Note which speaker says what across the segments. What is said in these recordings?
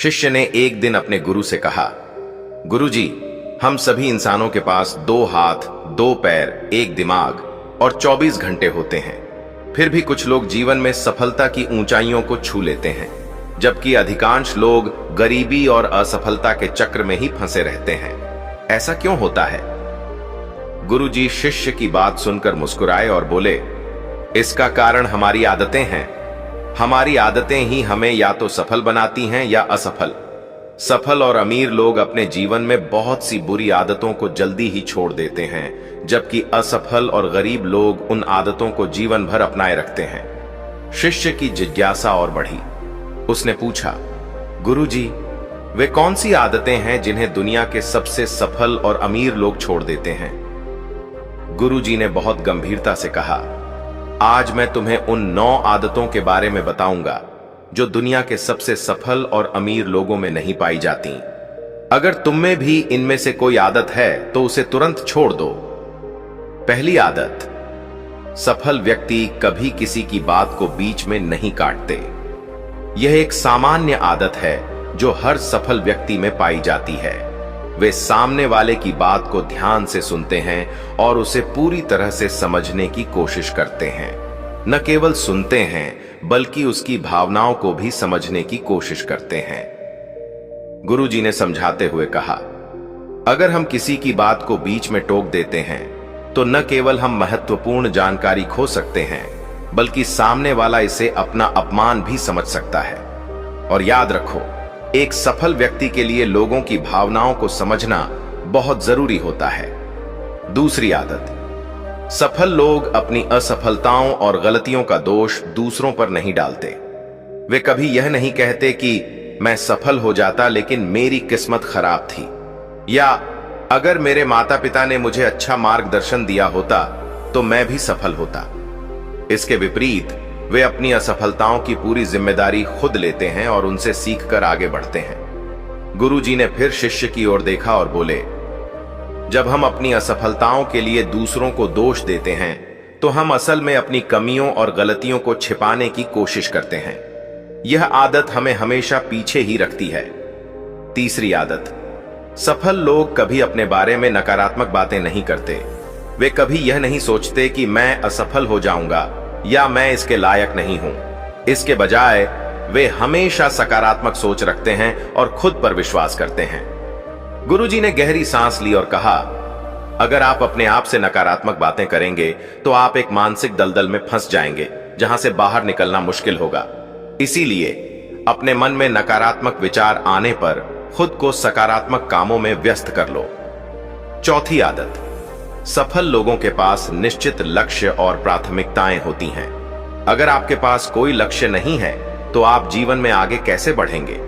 Speaker 1: शिष्य ने एक दिन अपने गुरु से कहा, गुरुजी, हम सभी इंसानों के पास 2 हाथ, 2 पैर, 1 दिमाग और 24 घंटे होते हैं। फिर भी कुछ लोग जीवन में सफलता की ऊंचाइयों को छू लेते हैं, जबकि अधिकांश लोग गरीबी और असफलता के चक्र में ही फंसे रहते हैं। ऐसा क्यों होता है? गुरुजी शिष्य की बात सुनकर मुस्कुराए और बोले, इसका कारण हमारी आदतें हैं। हमारी आदतें ही हमें या तो सफल बनाती हैं या असफल। सफल और अमीर लोग अपने जीवन में बहुत सी बुरी आदतों को जल्दी ही छोड़ देते हैं, जबकि असफल और गरीब लोग उन आदतों को जीवन भर अपनाए रखते हैं। शिष्य की जिज्ञासा और बढ़ी। उसने पूछा, गुरुजी, वे कौन सी आदतें हैं जिन्हें दुनिया के सबसे सफल और अमीर लोग छोड़ देते हैं? गुरुजी ने बहुत गंभीरता से कहा, आज मैं तुम्हें उन 9 आदतों के बारे में बताऊंगा जो दुनिया के सबसे सफल और अमीर लोगों में नहीं पाई जाती। अगर तुम में भी इनमें से कोई आदत है तो उसे तुरंत छोड़ दो। पहली आदत, सफल व्यक्ति कभी किसी की बात को बीच में नहीं काटते। यह एक सामान्य आदत है जो हर सफल व्यक्ति में पाई जाती है। वे सामने वाले की बात को ध्यान से सुनते हैं और उसे पूरी तरह से समझने की कोशिश करते हैं। न केवल सुनते हैं बल्कि उसकी भावनाओं को भी समझने की कोशिश करते हैं। गुरुजी ने समझाते हुए कहा, अगर हम किसी की बात को बीच में टोक देते हैं तो न केवल हम महत्वपूर्ण जानकारी खो सकते हैं बल्कि सामने वाला इसे अपना अपमान भी समझ सकता है। और याद रखो, एक सफल व्यक्ति के लिए लोगों की भावनाओं को समझना बहुत जरूरी होता है। दूसरी आदत, सफल लोग अपनी असफलताओं और गलतियों का दोष दूसरों पर नहीं डालते। वे कभी यह नहीं कहते कि मैं सफल हो जाता लेकिन मेरी किस्मत खराब थी, या अगर मेरे माता पिता ने मुझे अच्छा मार्गदर्शन दिया होता तो मैं भी सफल होता। इसके विपरीत वे अपनी असफलताओं की पूरी जिम्मेदारी खुद लेते हैं और उनसे सीखकर आगे बढ़ते हैं। गुरुजी ने फिर शिष्य की ओर देखा और बोले, जब हम अपनी असफलताओं के लिए दूसरों को दोष देते हैं तो हम असल में अपनी कमियों और गलतियों को छिपाने की कोशिश करते हैं। यह आदत हमें हमेशा पीछे ही रखती है। तीसरी आदत, सफल लोग कभी अपने बारे में नकारात्मक बातें नहीं करते। वे कभी यह नहीं सोचते कि मैं असफल हो जाऊंगा या मैं इसके लायक नहीं हूं। इसके बजाय वे हमेशा सकारात्मक सोच रखते हैं और खुद पर विश्वास करते हैं। गुरुजी ने गहरी सांस ली और कहा, अगर आप अपने आप से नकारात्मक बातें करेंगे तो आप एक मानसिक दलदल में फंस जाएंगे जहां से बाहर निकलना मुश्किल होगा। इसीलिए अपने मन में नकारात्मक विचार आने पर खुद को सकारात्मक कामों में व्यस्त कर लो। चौथी आदत, सफल लोगों के पास निश्चित लक्ष्य और प्राथमिकताएं होती हैं। अगर आपके पास कोई लक्ष्य नहीं है तो आप जीवन में आगे कैसे बढ़ेंगे?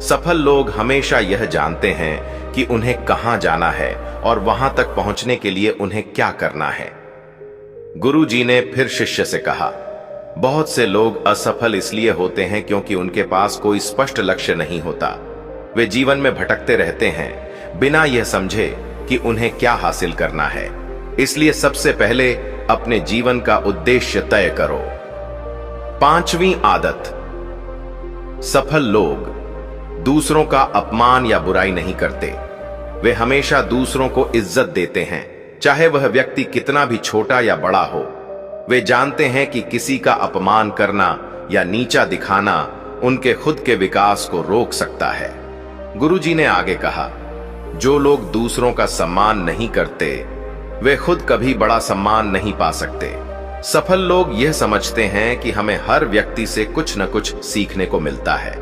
Speaker 1: सफल लोग हमेशा यह जानते हैं कि उन्हें कहां जाना है और वहां तक पहुंचने के लिए उन्हें क्या करना है। गुरुजी ने फिर शिष्य से कहा, बहुत से लोग असफल इसलिए होते हैं क्योंकि उनके पास कोई स्पष्ट लक्ष्य नहीं होता। वे जीवन में भटकते रहते हैं बिना यह समझे कि उन्हें क्या हासिल करना है। इसलिए सबसे पहले अपने जीवन का उद्देश्य तय करो। पांचवी आदत, सफल लोग दूसरों का अपमान या बुराई नहीं करते। वे हमेशा दूसरों को इज्जत देते हैं, चाहे वह व्यक्ति कितना भी छोटा या बड़ा हो। वे जानते हैं कि किसी का अपमान करना या नीचा दिखाना उनके खुद के विकास को रोक सकता है। गुरुजी ने आगे कहा, जो लोग दूसरों का सम्मान नहीं करते वे खुद कभी बड़ा सम्मान नहीं पा सकते। सफल लोग यह समझते हैं कि हमें हर व्यक्ति से कुछ न कुछ सीखने को मिलता है।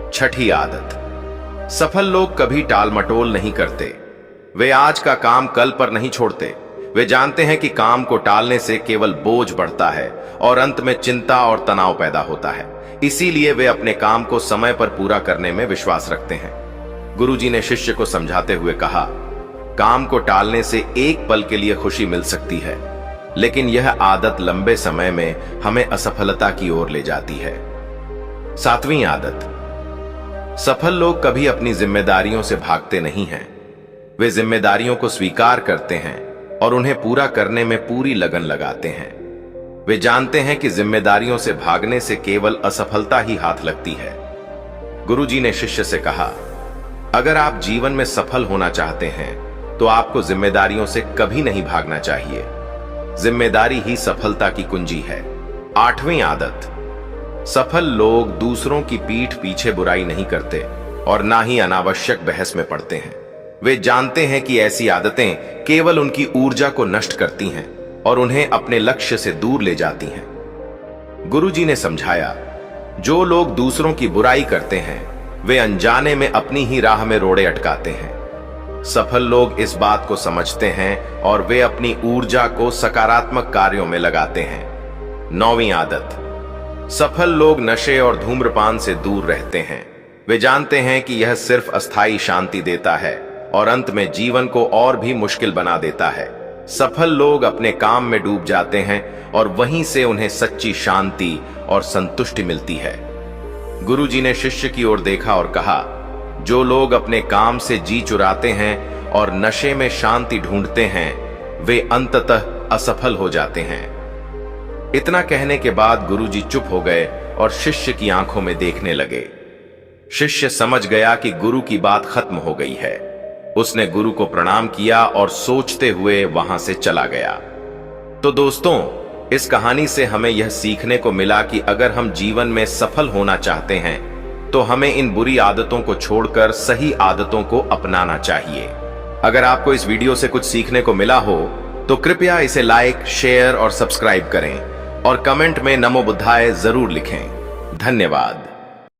Speaker 1: छठी आदत, सफल लोग कभी टाल मटोल नहीं करते। वे आज का काम कल पर नहीं छोड़ते। वे जानते हैं कि काम को टालने से केवल बोझ बढ़ता है और अंत में चिंता और तनाव पैदा होता है। इसीलिए वे अपने काम को समय पर पूरा करने में विश्वास रखते हैं। गुरुजी ने शिष्य को समझाते हुए कहा, काम को टालने से एक पल के लिए खुशी मिल सकती है, लेकिन यह आदत लंबे समय में हमें असफलता की ओर ले जाती है। सातवीं आदत, सफल लोग कभी अपनी जिम्मेदारियों से भागते नहीं हैं। वे जिम्मेदारियों को स्वीकार करते हैं और उन्हें पूरा करने में पूरी लगन लगाते हैं। वे जानते हैं कि जिम्मेदारियों से भागने से केवल असफलता ही हाथ लगती है। गुरुजी ने शिष्य से कहा, अगर आप जीवन में सफल होना चाहते हैं तो आपको जिम्मेदारियों से कभी नहीं भागना चाहिए। जिम्मेदारी ही सफलता की कुंजी है। 8वीं आदत, सफल लोग दूसरों की पीठ पीछे बुराई नहीं करते और ना ही अनावश्यक बहस में पड़ते हैं। वे जानते हैं कि ऐसी आदतें केवल उनकी ऊर्जा को नष्ट करती हैं और उन्हें अपने लक्ष्य से दूर ले जाती हैं। गुरुजी ने समझाया, जो लोग दूसरों की बुराई करते हैं वे अनजाने में अपनी ही राह में रोड़े अटकाते हैं। सफल लोग इस बात को समझते हैं और वे अपनी ऊर्जा को सकारात्मक कार्यों में लगाते हैं। 9वीं आदत, सफल लोग नशे और धूम्रपान से दूर रहते हैं। वे जानते हैं कि यह सिर्फ अस्थायी शांति देता है और अंत में जीवन को और भी मुश्किल बना देता है। सफल लोग अपने काम में डूब जाते हैं और वहीं से उन्हें सच्ची शांति और संतुष्टि मिलती है। गुरुजी ने शिष्य की ओर देखा और कहा, जो लोग अपने काम से जी चुराते हैं और नशे में शांति ढूंढते हैं वे अंततः असफल हो जाते हैं। इतना कहने के बाद गुरुजी चुप हो गए और शिष्य की आंखों में देखने लगे। शिष्य समझ गया कि गुरु की बात खत्म हो गई है। उसने गुरु को प्रणाम किया और सोचते हुए वहां से चला गया। तो दोस्तों, इस कहानी से हमें यह सीखने को मिला कि अगर हम जीवन में सफल होना चाहते हैं तो हमें इन बुरी आदतों को छोड़कर सही आदतों को अपनाना चाहिए। अगर आपको इस वीडियो से कुछ सीखने को मिला हो तो कृपया इसे लाइक, शेयर और सब्सक्राइब करें और कमेंट में नमो बुद्धाय जरूर लिखें। धन्यवाद।